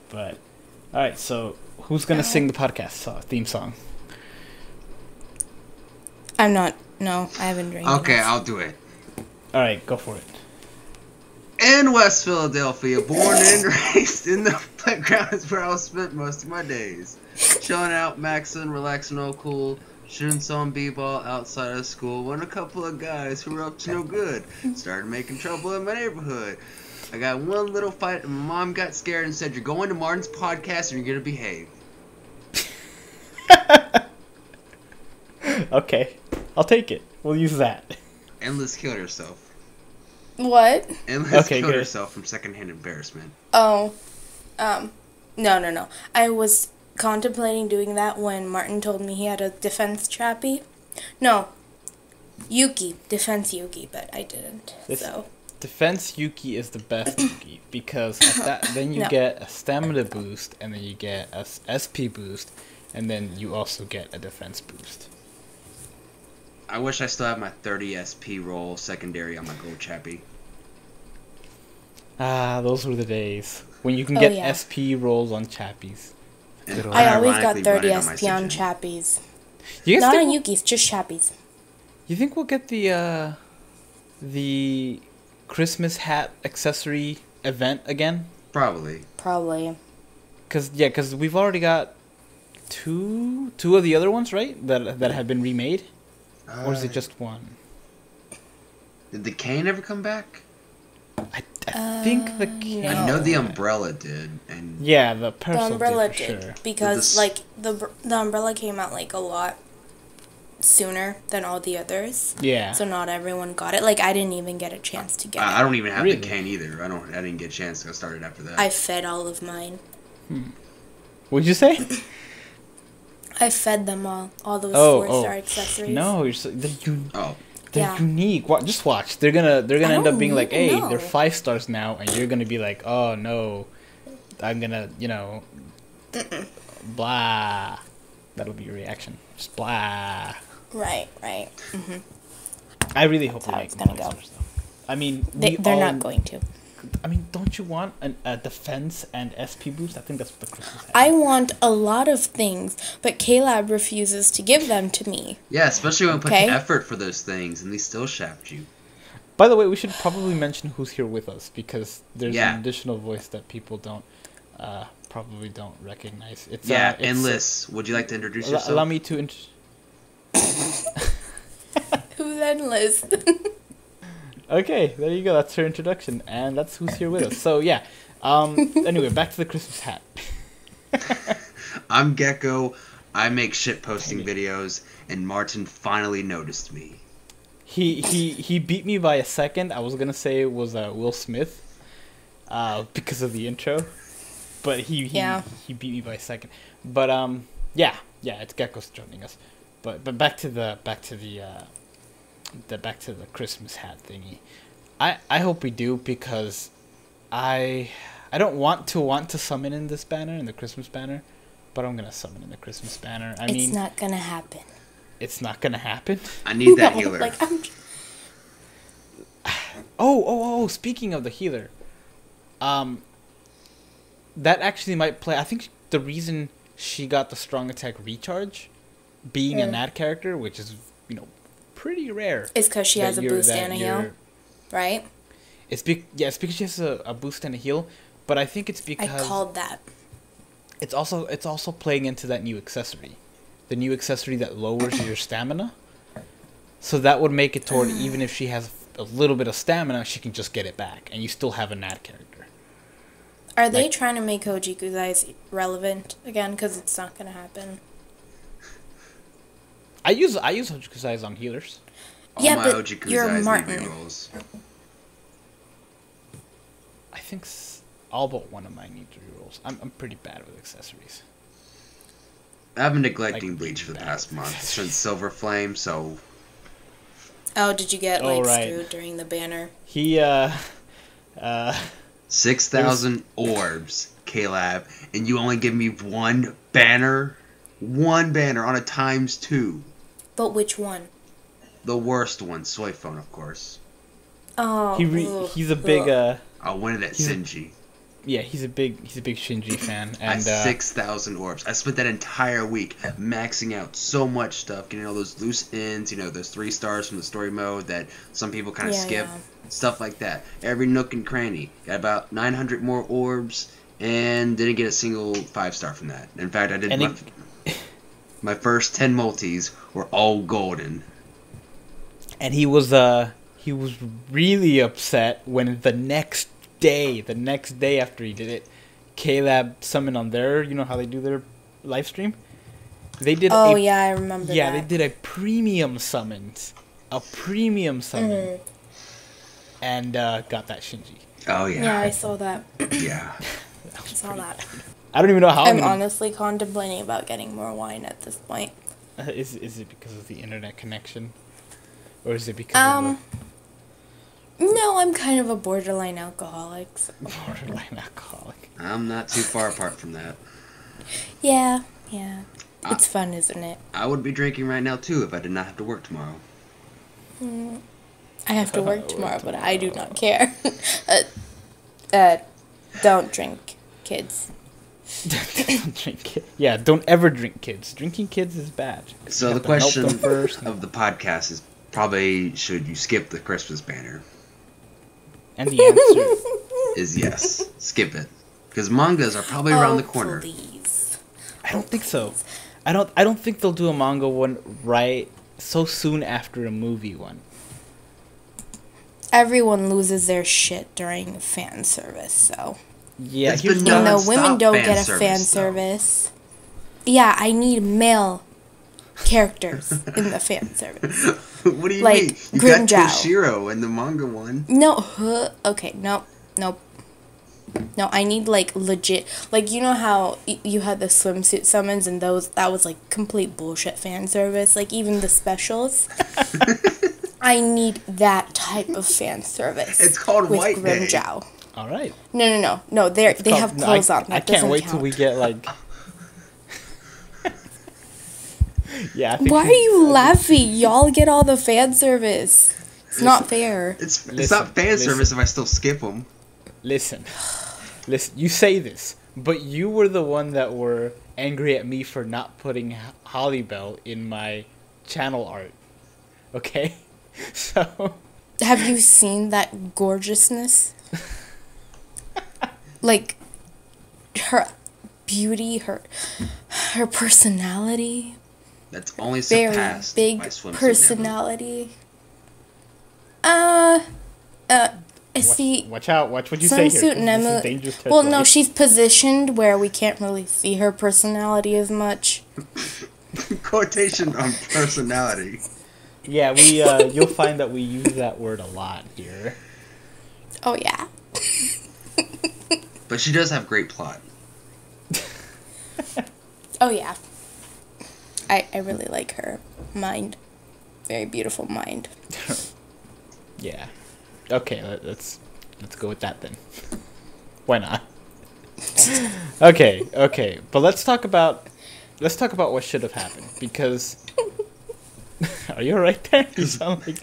But all right, so who's gonna sing the podcast theme song? I'm not. No, I haven't drank. Okay, enough. I'll do it. All right, go for it. In West Philadelphia, born and raised in the playground is where I spent most of my days. Chilling out, maxing, relaxing, all cool. Shooting some b-ball outside of school when a couple of guys who were up to no good started making trouble in my neighborhood. I got one little fight and my mom got scared and said, "You're going to Martin's podcast and you're going to behave." Okay, I'll take it. We'll use that. And Liz killed herself. What? And Liz Okay, killed good. herself from secondhand embarrassment. Oh, no. I was contemplating doing that when Martin told me he had a defense chappie. No, defense Yuki, but I didn't. This- So Defense Yuki is the best Yuki because at that then you No. get a stamina boost and then you get a SP boost and then you also get a defense boost. I wish I still had my 30 SP roll secondary on my gold chappie. Ah, those were the days when you can Oh, get yeah. SP rolls on chappies. And Good old- I always got ironically 30 run it on my SP on Sigil. chappies. You guys Not think on Yukis, just chappies. you think we'll get the Christmas hat accessory event again? Probably. Probably. Cause we've already got two of the other ones, right? That have been remade, or is it just one? Did the cane ever come back? I think the no. I know the umbrella did, and yeah, the The parasol umbrella did for did sure. because This- like the umbrella came out like a lot sooner than all the others. Yeah. So not everyone got it. Like I didn't even get a chance to get I it. don't even have Really? the cane either. I didn't get a chance. I started after that. I fed all of mine. What'd you say? I fed them all those Oh, 4-star accessories. No, Oh, they're Yeah. unique. Just watch. They're gonna end up don't being like, hey, even they're know. 5 stars now, and you're gonna be like, oh no, I'm gonna, blah. That'll be your reaction. Just blah. Right. I really hope they how make it's them gonna 5 go. stars though. I mean, They're not going to. I mean, don't you want a defense and SP boost? I think that's what the Christmas hat. I want a lot of things, but Caleb refuses to give them to me. yeah, especially when we put Okay. the effort for those things, and they still shaft you. By the way, we should probably mention who's here with us because there's Yeah. an additional voice that people probably don't recognize. It's Yeah, it's, and Liz, would you like to introduce yourself? allow me to. Who then, Liz? Okay, there you go. That's her introduction, and that's who's here with us. So yeah. Anyway, back to the Christmas hat. I'm Gecko. I make shit posting videos, and Martin finally noticed me. He beat me by a second. I was gonna say it was Will Smith, because of the intro, but he beat me by a second. But yeah, it's Gecko's joining us. But back to the Christmas hat thingy. I hope we do because I don't want to summon in this banner, in the Christmas banner, but I'm gonna summon in the Christmas banner. I mean, It's not gonna happen. it's not gonna happen. I need that No, healer. Like I'm. Oh, speaking of the healer, that actually might play. I think the reason she got the strong attack recharge, being a Nat character, which is, pretty rare. It's because she has a boost and a heal, right? It's because she has a boost and a heal, but I think it's I because called that. it's also playing into that new accessory, the new accessory that lowers your stamina. So that would make it toward even if she has a little bit of stamina, she can just get it back, and you still have a Nat character. Are they Like- trying to make Hojikuzai's relevant again? Because it's not gonna happen. I use Hojikuzais on healers. All Yeah, my but Ojikuzais you're need Martin. rerolls. I think all but one of mine need rerolls. I'm pretty bad with accessories. I've been neglecting Like, Bleach for the bad past month accessories. since Silver Flame, so Oh, did you get Oh, right. screwed during the banner? He 6,000 orbs, Caleb, and you only give me one banner? One banner on a ×2. But which one? The worst one, Soy Phone, of course. Oh, ugh, he's a big ugh. I'll win it at He's- Sinji. he's a big Shinji fan. And 6,000 orbs. I spent that entire week maxing out so much stuff, getting all those loose ends, those 3 stars from the story mode that some people kind of skip. Yeah. Stuff like that. Every nook and cranny. Got about 900 more orbs, and didn't get a single 5-star from that. In fact, I did my first 10 multis were all golden. And he was really upset when the next day after he did it, K-Lab summoned on their, how they do their live stream? They did I remember that. Yeah, they did a premium summon. Mm-hmm. And got that Shinji. Oh, yeah. Yeah, I saw that. Yeah. I saw that. I don't even know how I'm honestly contemplating about getting more wine at this point. Is it because of the internet connection? Or is it because No, I'm kind of a borderline alcoholic. So. Borderline alcoholic. I'm not too far apart from that. Yeah. It's fun, isn't it? I would be drinking right now, too, if I did not have to work tomorrow. I have to work tomorrow, but I do not care. Don't drink, kids. Don't drink it. Yeah, don't ever drink, kids. Drinking kids is bad. So the question of the podcast is probably, should you skip the Christmas banner? And the answer is yes. Skip it. Because mangas are probably around the corner. Please. I don't think so. I don't think they'll do a manga one right so soon after a movie one. Everyone loses their shit during fan service, so. Yeah, women don't get a fan service. Yeah, I need male characters in the fan service. What do you mean? You Grimjow. got Toshiro in the manga one. No, okay, nope. No, I need legit, how you had the swimsuit summons and that was complete bullshit fan service, even the specials. I need that type of fan service. It's called with White Grimjow. Day. All right. No, they have clothes on. I can't wait till we get Yeah. Why are you laughing? Y'all get all the fan service. It's not fair. It's not fan service if I still skip them. Listen. You say this, but you were the one that were angry at me for not putting Holly Bell in my channel art. Okay? So. Have you seen that gorgeousness? Her beauty, her personality. That's only surpassed very big by Swimsuit personality. See. Watch out! Watch what you say here. Swimsuit Nemo. Well, no, she's positioned where we can't really see her personality as much. Quotation on personality. Yeah, you'll find that we use that word a lot here. Oh yeah. But she does have great plot. Oh yeah. I really like her mind. Very beautiful mind. Yeah. Okay, let's go with that then. Why not? Okay. But let's talk about what should have happened, because are you alright there? You sound like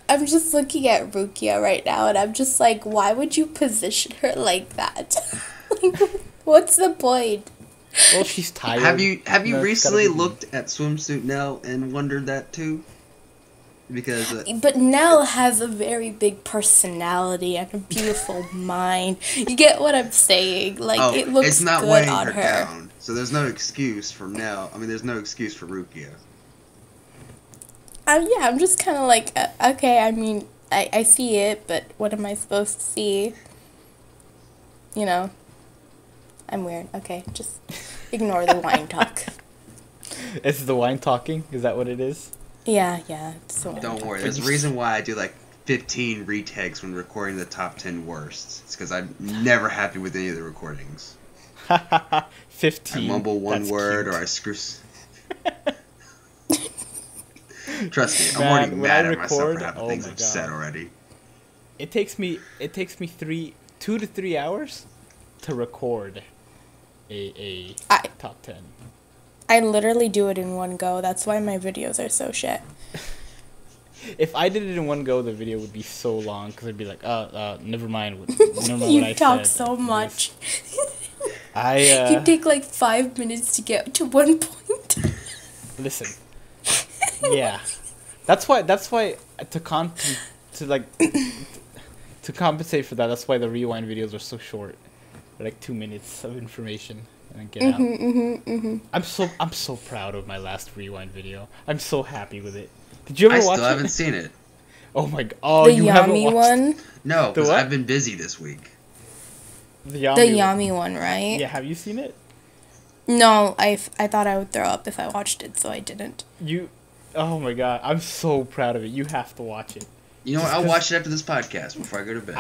I'm just looking at Rukia right now, and I'm just like, why would you position her like that? What's the point? Well, she's tired. Have you recently looked at Swimsuit Nell and wondered that too? Because but Nell has a very big personality and a beautiful mind. You get what I'm saying? It looks it's not good weighing on her. Down. So there's no excuse for Nell. I mean, there's no excuse for Rukia. Yeah, I'm just kind of okay, I mean, I see it, but what am I supposed to see? I'm weird. Okay, just ignore the wine talk. It's the wine talking? Is that what it is? Yeah. It's Don't worry. There's a reason why I do 15 retakes when recording the top 10 worsts. It's because I'm never happy with any of the recordings. 15. I mumble one word cute. or I screw. Trust me, I'm already mad at myself for having things I've said already. It takes me 2 to 3 hours to record a top 10. I literally do it in one go. That's why my videos are so shit. If I did it in one go, the video would be so long because I'd be like, never mind. Never mind You what I talk said. so much. You take like 5 minutes to get to one point. Listen. Yeah, that's why to compensate for that. That's why the rewind videos are so short. They're like 2 minutes of information and then get out. I'm so proud of my last rewind video. I'm so happy with it. Did you ever watch it? I still haven't seen it. Oh my god! Oh, the you haven't Yami watched one. No, because I've been busy this week. The Yami one, right? Yeah, have you seen it? No, I thought I would throw up if I watched it, so I didn't. Oh my god, I'm so proud of it. You have to watch it. You know what? I'll watch it after this podcast before I go to bed.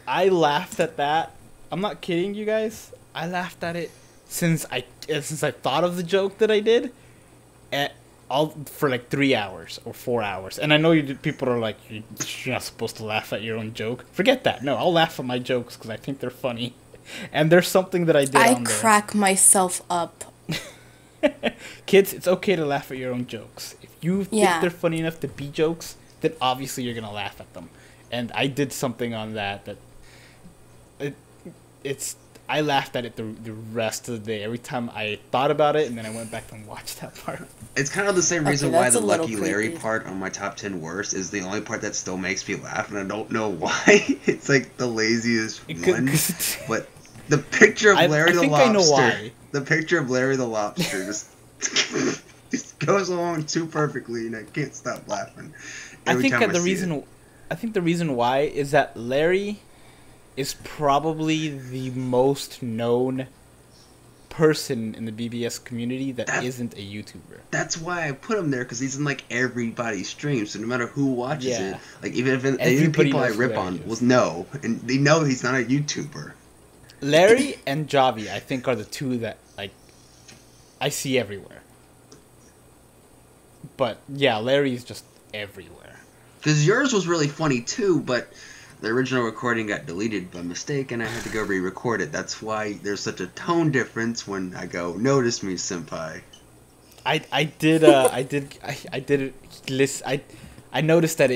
I laughed at that. I'm not kidding you guys. I laughed at it since I thought of the joke that I did, for like 3 hours or 4 hours. And I know people are like, you're not supposed to laugh at your own joke. Forget that. No, I'll laugh at my jokes because I think they're funny. And there's something that I did on there. I crack myself up. Kids, it's okay to laugh at your own jokes. If you think they're funny enough to be jokes, then obviously you're gonna laugh at them. And I did something on that I laughed at it the rest of the day. Every time I thought about it, and then I went back and watched that part. It's kind of the same reason why the Lucky creepy. Larry part on my top 10 worst is the only part that still makes me laugh, and I don't know why. It's like the laziest one. But the picture of Larry the Lobster. I know why. The picture of Larry the Lobster just goes along too perfectly, and I can't stop laughing. I think the reason why is that Larry is probably the most known person in the BBS community that isn't a YouTuber. That's why I put him there, because he's in like everybody's stream, so no matter who watches it, like even if people I rip on will know, and they know he's not a YouTuber. Larry and Javi, I think, are the two that like I see everywhere. But yeah, Larry's just everywhere. Because yours was really funny too, but the original recording got deleted by mistake, and I had to go re-record it. That's why there's such a tone difference when I go, "Notice me, senpai." I noticed that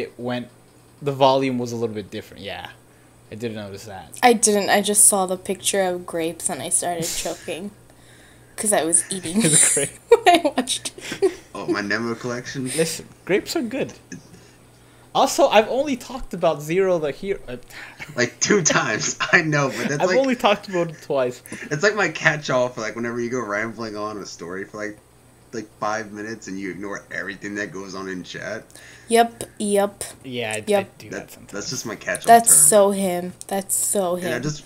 the volume was a little bit different. Yeah, I did notice that. I didn't. I just saw the picture of grapes and I started choking because I was eating when I watched it. Oh, my Nemo collection. Listen, grapes are good. Also, I've only talked about Zero the Hero. Like 2 times. I know, but that's I've only talked about it twice. It's like my catch-all for like whenever you go rambling on a story for like 5 minutes and you ignore everything that goes on in chat. Yep. Yeah, I do that sometimes. That's just my catch-all That's term. so him. That's so him. And I just...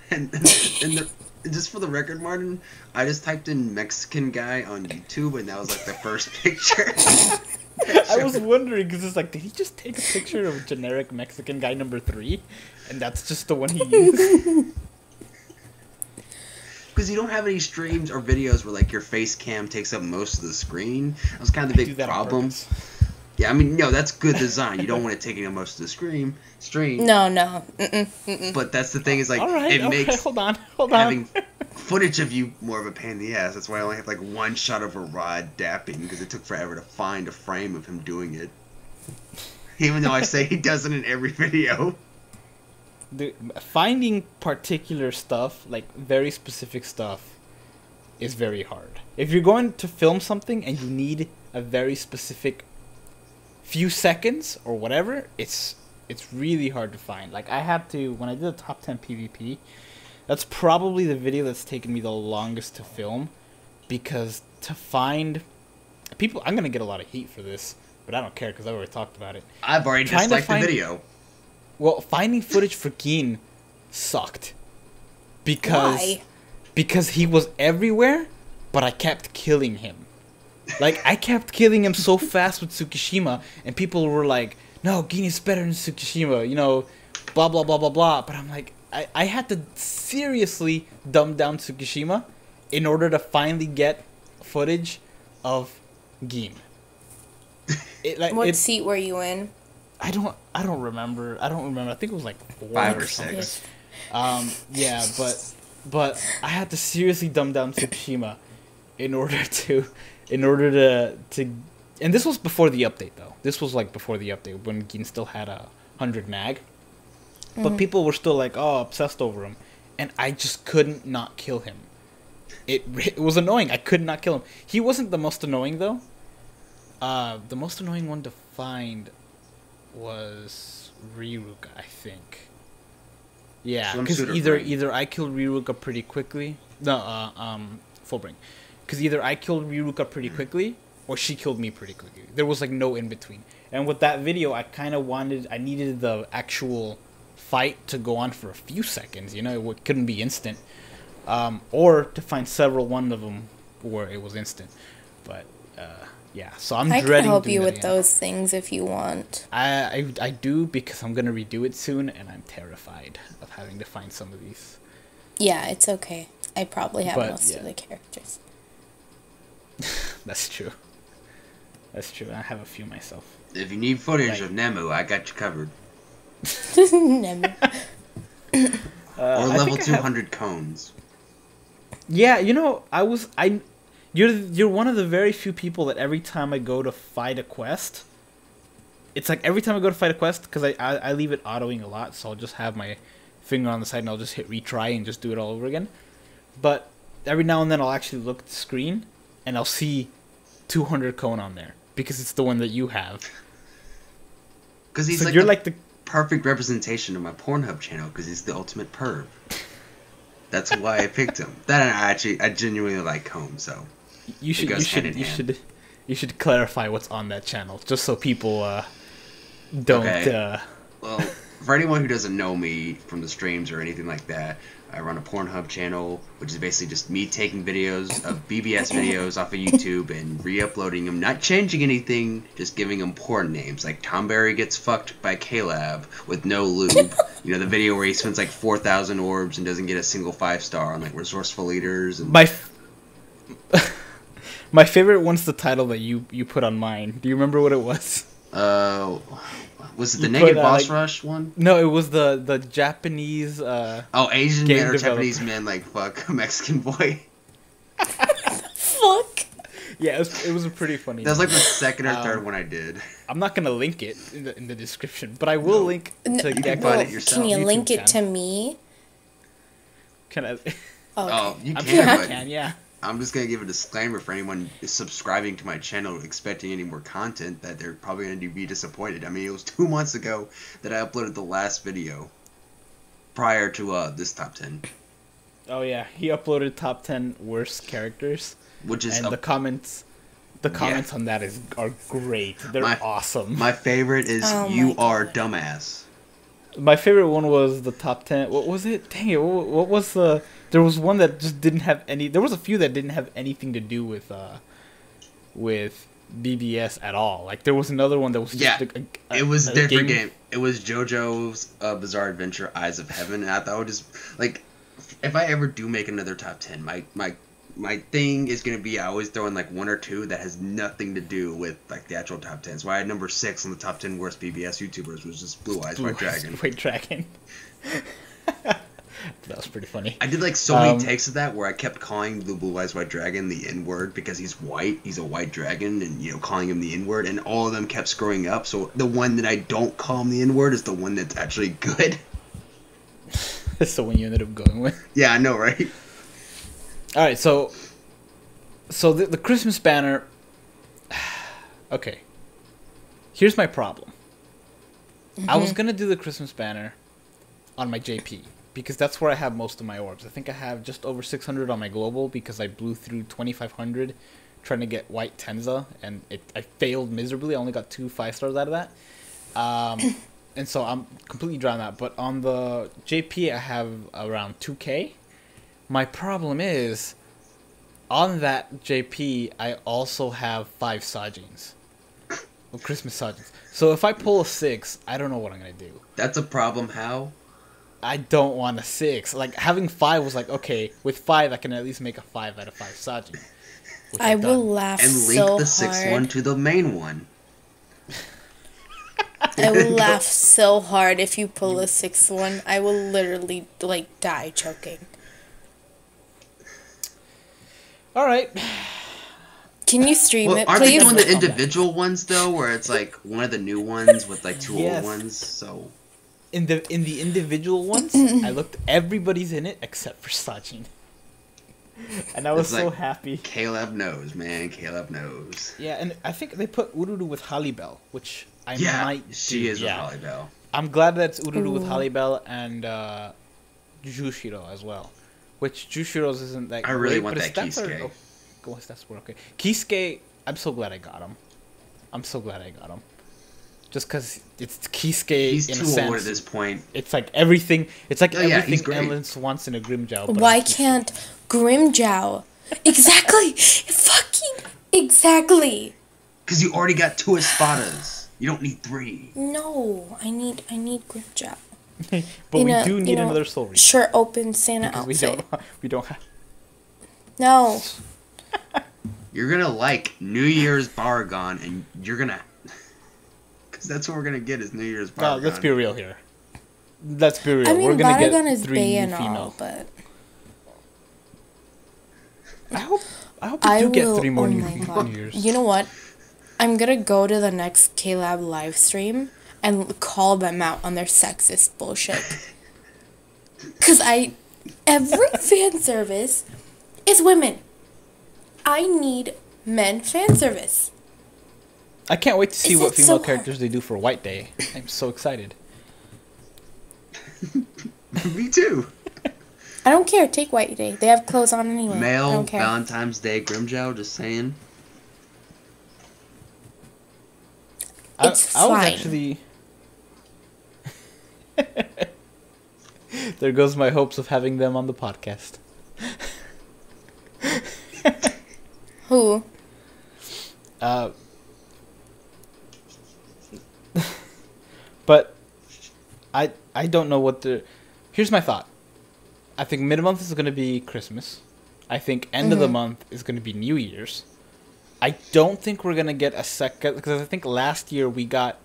And just for the record, Martin, I just typed in Mexican guy on YouTube, and that was like the first picture. I was wondering, because it's like, did he just take a picture of generic Mexican guy number 3? And that's just the one he used? Because you don't have any streams or videos where like your face cam takes up most of the screen. That was kind of the big problem. Yeah, I mean, no, that's good design. You don't want it taking up most of the stream. No. Mm-mm. But that's the thing is like, it makes hold on. having footage of you more of a pain in the ass. That's why I only have like one shot of a rod dapping, because it took forever to find a frame of him doing it. Even though I say he does it in every video. Finding particular stuff, like very specific stuff, is very hard. If you're going to film something and you need a very specific few seconds or whatever, it's really hard to find. Like I had to, when I did the top 10 PvP, that's probably the video that's taken me the longest to film, because to find people, I'm gonna get a lot of heat for this, but I don't care because I've already talked about it. I've already disliked the video. Well, finding footage for Geen sucked because he was everywhere, but I kept killing him. Like I kept killing him so fast with Tsukishima, and people were like, "No, Geen is better than Tsukishima," you know, blah blah blah blah blah. But I'm like, I had to seriously dumb down Tsukishima in order to finally get footage of Geen. What seat were you in? I don't remember. I think it was like 5 or 6. Yeah, but I had to seriously dumb down Tsukushima in order to And this was before the update, though. This was like before the update when Gin still had a 100 mag. But people were still like, oh, obsessed over him. And I just couldn't not kill him. It was annoying. I could not kill him. He wasn't the most annoying, though. The most annoying one to find was Riruka, I think. Yeah, because either I killed Riruka pretty quickly. No, Fullbring. Because either I killed Riruka pretty quickly, or she killed me pretty quickly. There was like no in between. And with that video, I kind of I needed the actual fight to go on for a few seconds. You know, it couldn't be instant. Or to find one of them where it was instant. But yeah, so I'm dreading. I can help you with those things if you want. I do, because I'm gonna redo it soon, and I'm terrified of having to find some of these. Yeah, it's okay. I probably have most of the characters. That's true. That's true. I have a few myself. If you need footage of Nemu, I got you covered. Nemu. Or level 200 cones. Yeah, you know, you're one of the very few people that every time I go to fight a quest, it's like every time I go to fight a quest, because I leave it autoing a lot, so I'll just have my finger on the side and I'll just hit retry and just do it all over again. But every now and then I'll actually look at the screen and I'll see 200 cone on there, because it's the one that you have. Because he's you're like the perfect representation of my Pornhub channel, because he's the ultimate perv. That's why I picked him. I genuinely like Comb, so you should clarify what's on that channel, just so people don't. Okay. Well, for anyone who doesn't know me from the streams or anything like that, I run a Pornhub channel, which is basically just me taking videos of BBS videos off of YouTube and re-uploading them, not changing anything, just giving them porn names. Like Tomberry gets fucked by Caleb with no lube. You know, the video where he spends like 4,000 orbs and doesn't get a single 5-star on like resourceful leaders. And my favorite one's the title that you put on mine. Do you remember what it was? Was it the Naked Boss Rush one? No, it was the Japanese. Asian man or Japanese man like fuck a Mexican boy. Fuck. Yeah, it was a pretty funny. That was like the second or third one I did. I'm not gonna link it in the description, but I will link to you can find it yourself. Can you link it to me? Can I? Oh, you I'm can. sure I can. Yeah. I'm just gonna give a disclaimer for anyone subscribing to my channel expecting any more content, that they're probably gonna be disappointed. I mean, it was 2 months ago that I uploaded the last video prior to this top 10. Oh yeah, he uploaded top 10 worst characters, which is the comments on that are great. They're awesome. My favorite is "You are dumbass." My favorite one was the top 10. What was it? Dang it! What was the? There was one that just didn't have any. There was a few that didn't have anything to do with BBS at all. Like there was another one that was just it was a different game. It was JoJo's Bizarre Adventure: Eyes of Heaven, and I thought it would just like, if I ever do make another top 10, my thing is gonna be I always throw in like 1 or 2 that has nothing to do with like the actual top 10. So I had number 6 on the top 10 worst BBS YouTubers was just Blue Eyes White Dragon. White Dragon. That was pretty funny. I did like so many takes of that where I kept calling the Blue Eyes White Dragon the N-word because he's white. He's a white dragon, and you know, calling him the N-word, and all of them kept screwing up. So the one that I don't call him the N-word is the one that's actually good. That's the one you ended up going with. Yeah, I know, right? All right, so the Christmas banner. Okay, here's my problem. I was gonna do the Christmas banner on my JP, because that's where I have most of my orbs. I think I have just over 600 on my global because I blew through 2,500 trying to get white Tenza, and I failed miserably. I only got 2 5-stars out of that. And so I'm completely dry on that. But on the JP, I have around 2K. My problem is, on that JP, I also have 5 Sajins. Christmas Sajins. So if I pull a 6, I don't know what I'm going to do. That's a problem, how? I don't want a 6. Like, having 5 was like, okay, with 5, I can at least make a 5 out of 5 Sajin. I will laugh so hard. And link the 6th one to the main one. I will laugh so hard if you pull a 6th one. I will literally, like, die choking. All right. Can you stream Well, it, aren't they please? doing the individual ones though, where it's like one of the new ones with like two Yes. old ones? So In the individual ones, I looked. Everybody's in it except for Sachin, and I was It's so like- happy. Caleb knows, man. Caleb knows. Yeah, and I think they put Ururu with Halibel, which I Yeah, might. she do. is Yeah. with Holly Bell. I'm glad that's Ururu with Ooh. Halibel and Jushiro as well. Which Jushiro's isn't that I really great, want but his that stats are- Kisuke. Oh, his stats were okay. Kisuke, I'm so glad I got him. Just because it's Kisuke He's in too a sense. old at this point. It's like everything. It's like Oh, yeah, everything he's great. Ellis wants in a Grimjow. but Why on Kisuke. can't Grimjow? Exactly. Fucking exactly. Because you already got 2 Espadas. You don't need 3. No, I need Grimjow. But in we a- do need you know, another Soul Reaper. Shirt open Santa Because outfit. we don't have. No. You're gonna like New Year's Baragon, and you're gonna. Because that's what we're gonna get is New Year's Baragon. No, let's be real here. Let's be real. I mean, We're gonna Baragon get is 3 Bay new and all, female. but I hope we I do get will. 3 more Oh new my female god! New Years. You know what? I'm gonna go to the next K-Lab live stream and call them out on their sexist bullshit. Cause every fan service is women. I need men fan service. I can't wait to see Is what it female so hard? characters they do for White Day. I'm so excited. Me too. I don't care. Take White Day. They have clothes on anyway. I Male don't care. Valentine's Day Grimjow, just saying. It's I was fine. actually. There goes my hopes of having them on the podcast. Who? But I don't know what the. Here's my thought. I think mid-month is going to be Christmas. I think end of the month is going to be New Year's. I don't think we're going to get a second, because I think last year we got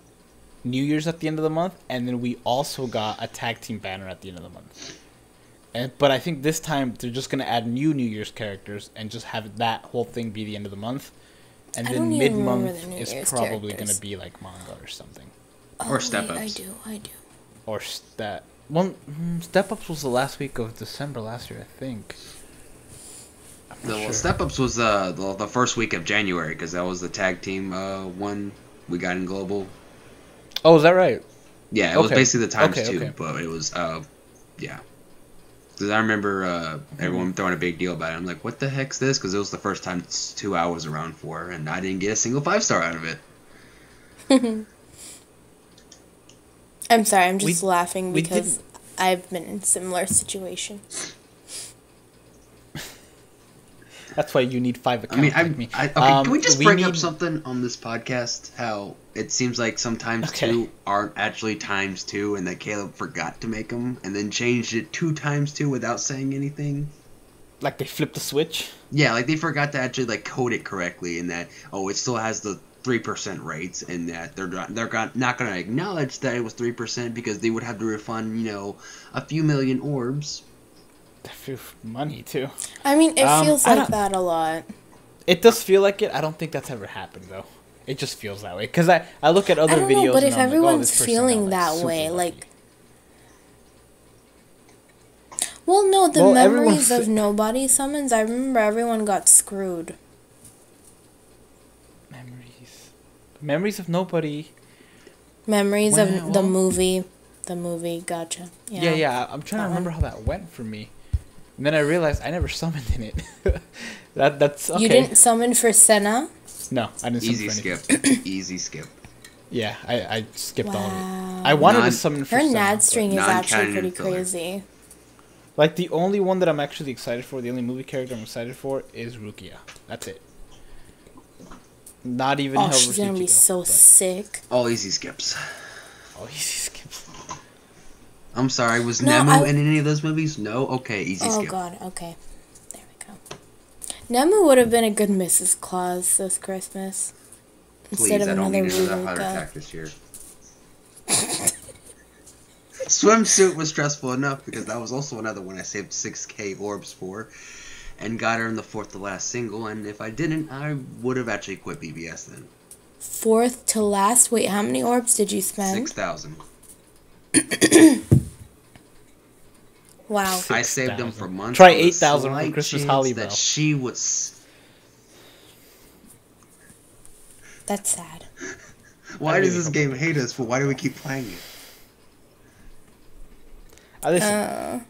New Year's at the end of the month, and then we also got a tag team banner at the end of the month. But I think this time they're just going to add new New Year's characters and just have that whole thing be the end of the month. And I then don't even remember mid-month the New is Year's probably going characters. to be like manga or something. Or Oh, Step wait, Ups. I do. Or Step Ups was the last week of December last year, I think. I'm not Well, sure. Step Ups was the first week of January, because that was the tag team one we got in Global. Oh, is that right? Yeah, it was Okay. basically the times Okay, 2, okay. but it was, yeah. Because I remember everyone throwing a big deal about it. I'm like, what the heck's this? Because it was the first time 2 I was around for, and I didn't get a single 5-star out of it. I'm sorry. I'm just laughing we because didn't- I've been in similar situations. That's why you need 5 accounts I mean, like me. okay, can we just bring up need- something on this podcast? How it seems like sometimes Okay. 2 aren't actually times 2, and that Caleb forgot to make them, and then changed it 2 times 2 without saying anything. Like they flipped the switch? Yeah, like they forgot to actually like code it correctly, and that it still has the 3% rates, and that they're not going to acknowledge that it was 3% because they would have to refund a few million orbs. Phew, money, too. I mean, it feels I like don't- that a lot. It does feel like it. I don't think that's ever happened, though. It just feels that way. Because I look at other I don't videos know, but and if I'm like, oh, everyone's this person feeling got, that super way, lucky. like, well, no, the Well, memories everyone's- of nobody summons. I remember everyone got screwed. Memories of nobody. Memories Well, of the movie. The movie, gotcha. Yeah. I'm trying to remember how that went for me. And then I realized I never summoned in it. That's okay. You didn't summon for Senna? No, I didn't Easy summon skip. for any. Easy skip. Yeah, I skipped all of it. Wow. I wanted to Non- summon for Her Senna, Nad but- string is non-canon actually pretty filler. crazy. Like, the only one that I'm actually excited for, the only movie character I'm excited for, is Rukia. That's it. Not even Oh, Hell she's vs. gonna be Ichigo, so but- All sick. easy skips. Oh, easy skips. I'm sorry, was No, Nemu I- in any of those movies? No? Okay, easy Oh skip. god, okay. There we go. Nemu would have been a good Mrs. Claus this Christmas. Please, Instead of I don't another need another heart Ruka. attack this year. Swimsuit was stressful enough because that was also another one I saved 6k orbs for. and got her in the fourth to last single. And if I didn't, I would have actually quit BBS then. Fourth to last? Wait, how many orbs did you spend? 6,000. Wow. I saved them for months. Try 8,000 for Christmas Holly, bro. That she was. That's sad. Why does this game hate us? But why do we keep playing it? Listen,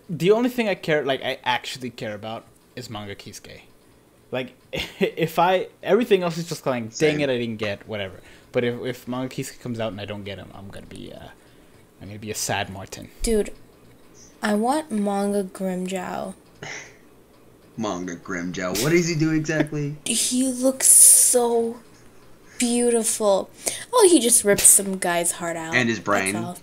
the only thing I actually care about is Manga Kisuke. Like, everything else is just like, dang it, I didn't get whatever. But if Manga Kisuke comes out and I don't get him, I'm gonna be a sad Martin. Dude, I want Manga Grimjow. Manga Grimjow. What does he do exactly? He looks so beautiful. Oh, he just ripped some guy's heart out. And his brain.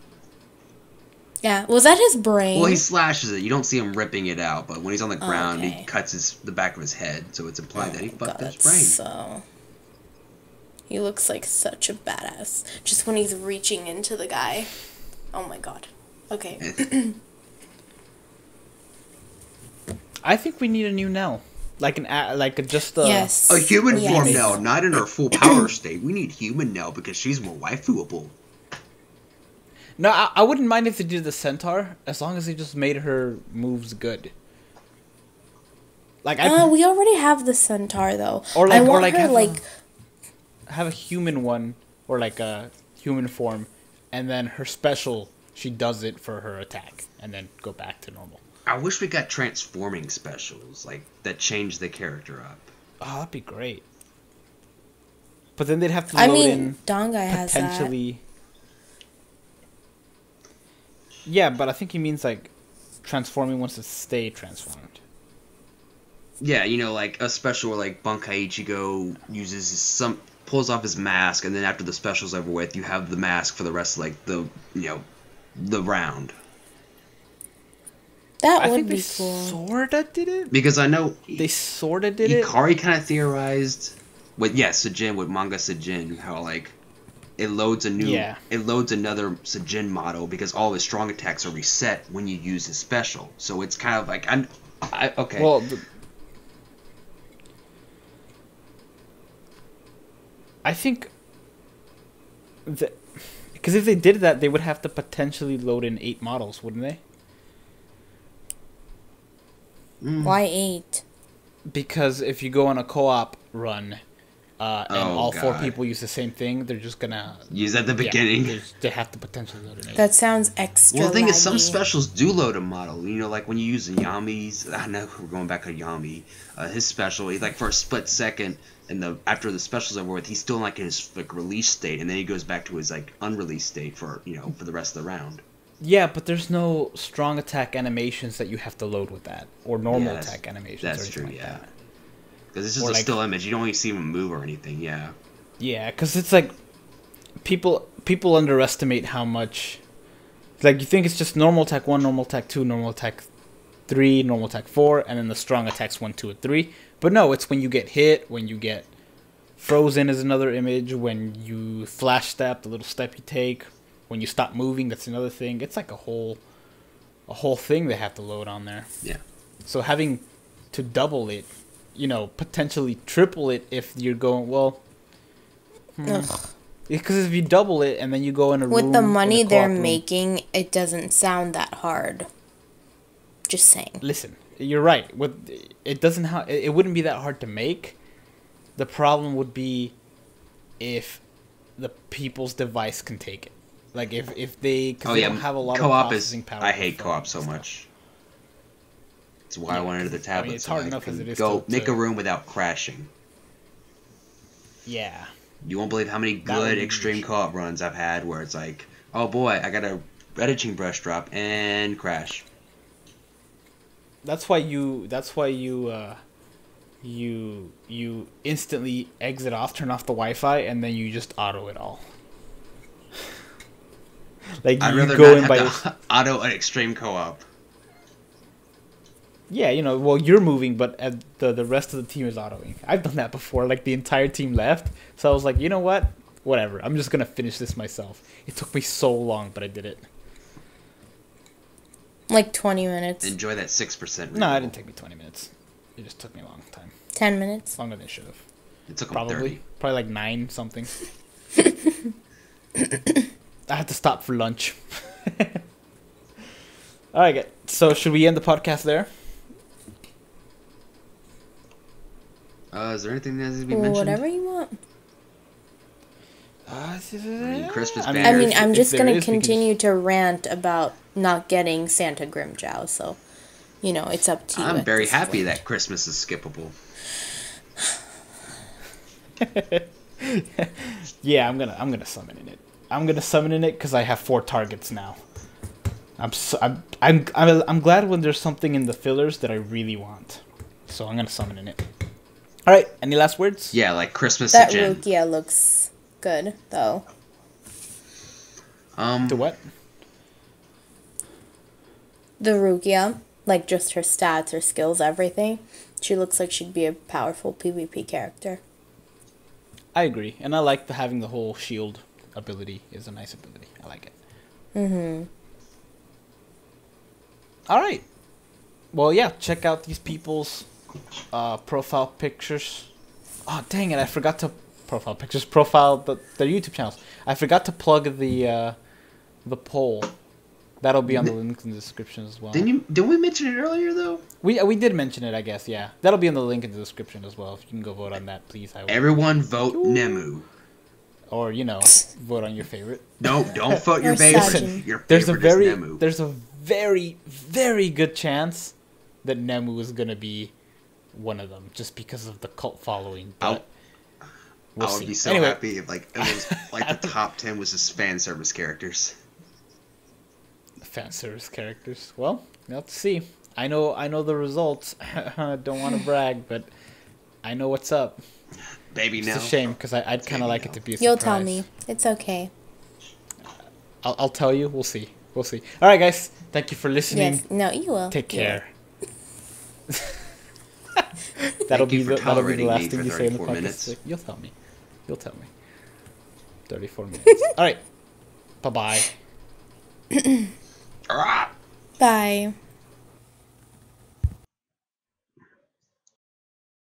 Yeah, was that his brain? Well, he slashes it. You don't see him ripping it out, but when he's on the ground, he cuts the back of his head, so it's implied that he fucked his brain. So he looks like such a badass. Just when he's reaching into the guy. Oh my god. Okay. I think we need a new Nell. Yes. A human form Nell, not in her full power state. We need human Nell because she's more waifuable. No, I wouldn't mind if they did the centaur, as long as they just made her moves good. We already have the centaur though. Have a human one, or like a human form, and then her special, she does it for her attack, and then go back to normal. I wish we got transforming specials, like, that change the character up. Oh, that'd be great. But then they'd have to load in Dongai has that. potentially. Yeah, but I think he means like transforming wants to stay transformed. Yeah, like a special where like Bunkai Ichigo pulls off his mask, and then after the special's over with, you have the mask for the rest of like the round. That would be cool. Sorta did it, because I know they sorta did it. Ikari kind of theorized with Sejin, with manga Sejin, how like it loads another Sejin model because all his strong attacks are reset when you use his special. So it's kind of like okay. Well, I think because if they did that, they would have to potentially load in 8 models, wouldn't they? Why 8? Because if you go on a co-op run, and all 4 people use the same thing, they're just gonna use at the beginning. They have to potentially load in 8. That sounds extra. Well, the thing laggy. is, some specials do load a model. Like when you use Yami's. I know we're going back to Yami. His special, like for a split second, and after the special's over with, he's still like in his like release state, and then he goes back to his like unreleased state for for the rest of the round. Yeah, but there's no strong attack animations that you have to load with that, or normal attack animations. That's true. Like because this is a still image. You don't even see him move or anything. Yeah. Yeah, because it's like people underestimate how much. Like you think it's just normal attack 1, normal attack 2, normal attack 3, normal attack 4, and then the strong attacks 1, 2, and 3. But no, it's when you get hit, when you get frozen is another image, when you flash step, the little step you take. When you stop moving, that's another thing. It's like a whole thing they have to load on there. Yeah. So having to double it, potentially triple it if you're going because if you double it and then you go in a room with the money they're making, it doesn't sound that hard. Just saying. Listen, you're right. It wouldn't be that hard to make. The problem would be if the people's device can take it. Like if they, because they don't have a lot of processing power. I hate co-op so much. That's why I wanted the tablet. It's hard enough as it is. Go make a room without crashing. Yeah. You won't believe how many good extreme co-op runs I've had where it's like, oh boy, I got a editing brush drop and crash. That's why you instantly exit off, turn off the Wi-Fi, and then you just auto it all. Like I'd rather go not in by have auto an extreme co-op. Yeah, you're moving, but the rest of the team is autoing. I've done that before. Like the entire team left, so I was like, you know what? Whatever. I'm just gonna finish this myself. It took me so long, but I did it. Like 20 minutes. Enjoy that 6%. No, it didn't take me 20 minutes. It just took me a long time. 10 minutes. Longer than it should have. It took him Probably. 30. Probably like 9 something. I had to stop for lunch. Alright, so should we end the podcast there? Is there anything that needs to be mentioned? Whatever you want. Christmas I banners. mean, I'm just going to we can continue to rant about not getting Santa Grimjow, so, you know, it's up to you. I'm at very this happy point. that Christmas is skippable. Yeah, I'm gonna summon in it. I'm gonna summon in it because I have 4 targets now. I'm glad when there's something in the fillers that I really want. So I'm gonna summon in it. All right. Any last words? Yeah, like Christmas That Jen. Rukia looks good, though. To what? The Rukia, like just her stats, her skills, everything. She looks like she'd be a powerful PvP character. I agree, and I like having the whole shield ability. Is a nice ability. I like it. Mm-hmm. All right. Well, yeah. Check out these people's profile pictures. Oh, dang it! I forgot to profile their YouTube channels. I forgot to plug the poll. That'll be on the link in the description as well. Didn't we mention it earlier though? We did mention it, I guess. Yeah, that'll be on the link in the description as well. If you can go vote on that, please. I will. Everyone vote Nemu. Or vote on your favorite. No, don't vote your Or favorite. Sajin. Your favorite is Nemu. There's a very very good chance that Nemu is gonna be one of them, just because of the cult following. But we'll I would see. be so Anyway. happy if it was like the top 10 was just fan service characters. Fan service characters. Well, we'll have to see. I know the results. Don't want to brag, but I know what's up. Baby, no. It's a shame because I'd kind of like it to be a surprise. You'll tell me. It's okay. I'll tell you. We'll see. All right, guys. Thank you for listening. Yes. No, you will. Take You will. care. that'll be the tolerating last me thing for you say in the 34 podcast. minutes. You'll tell me. 34 minutes. All right. Bye-bye. Ah! Bye.